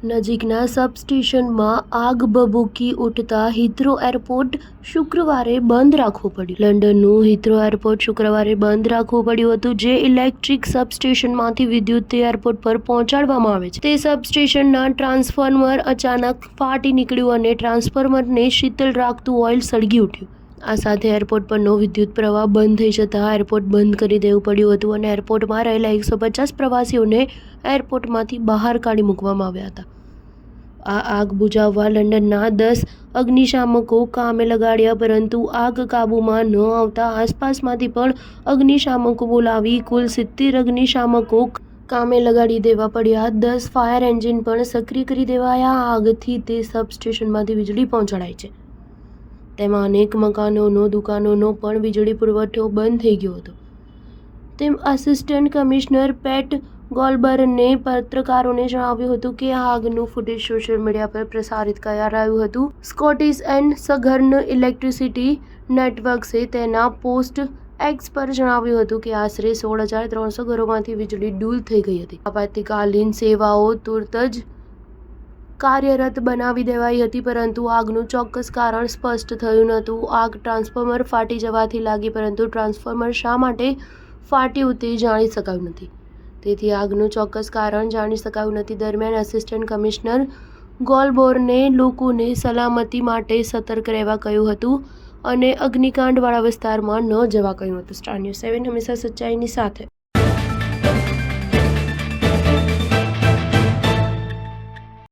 નજીકના સબસ્ટેશનમાં આગ ભભૂકી ઉઠતા હિથ્રો એરપોર્ટ શુક્રવારે બંધ રાખવું પડ્યું. લંડનનું હિથ્રો એરપોર્ટ શુક્રવારે બંધ રાખવું પડ્યું હતું, જે ઇલેક્ટ્રિક સબસ્ટેશનમાંથી વિદ્યુત એરપોર્ટ પર પહોંચાડવામાં આવે છે. તે સબસ્ટેશનના ટ્રાન્સફોર્મર અચાનક ફાટી નીકળ્યું અને ટ્રાન્સફોર્મરને શીતળ રાખતું ઓઇલ સળગી ઉઠ્યું. આ સાથે એરપોર્ટ પરનો વિદ્યુત પ્રવાહ બંધ થઈ જતાં એરપોર્ટ બંધ કરી દેવું પડ્યું હતું અને એરપોર્ટમાં રહેલા 150 પ્રવાસીઓને એરપોર્ટમાંથી બહાર કાઢી મૂકવામાં આવ્યા હતા. આ આગ બુઝાવવા લંડનના 10 અગ્નિશામકો કામે લગાડ્યા, પરંતુ આગ કાબૂમાં ન આવતા આસપાસમાંથી પણ અગ્નિશામકો બોલાવી કુલ 70 અગ્નિશામકો કામે લગાડી દેવા પડ્યા. 10 ફાયર એન્જિન પણ સક્રિય કરી દેવાયા. આગથી તે સબસ્ટેશનમાંથી વીજળી પહોંચાડાય છે. તેમાં અનેક મકાનોનો, દુકાનોનો પણ વીજળી પુરવઠો બંધ થઈ ગયો હતો. તેમ આસિસ્ટન્ટ કમિશનર પેટ ગોલ્ડબર્ને પત્રકારોને જણાવ્યું હતું કે આ આગનું ફૂટેજ સોશિયલ મીડિયા પર પ્રસારિત કરાયું હતું. સ્કોટિશ એન્ડ સઘર્ન ઇલેક્ટ્રિસિટી નેટવર્ક્સે તેના પોસ્ટ એક્સ પર જણાવ્યું હતું કે આશરે 16,300 ઘરોમાંથી વીજળી ડૂલ થઈ ગઈ હતી. આપાતકાલીન સેવાઓ તુરત જ કાર્યરત બનાવી દેવાઈ હતી, પરંતુ આગનું ચોક્કસ કારણ સ્પષ્ટ થયું નહોતું. આગ ટ્રાન્સફોર્મર ફાટી જવાથી લાગી, પરંતુ ટ્રાન્સફોર્મર શા માટે ફાટ્યું તે જાણી શકાયું નથી. તેથી આગનું ચોક્કસ કારણ જાણી શકાયું નથી. દરમિયાન આસિસ્ટન્ટ કમિશનર ગોલ્ડબોર્ને લોકોને સલામતી માટે સતર્ક રહેવા કહ્યું હતું અને અગ્નિકાંડવાળા વિસ્તારમાં ન જવા કહ્યું હતું. સ્ટાર ન્યૂઝ 7 હંમેશા સચ્ચાઈની સાથે.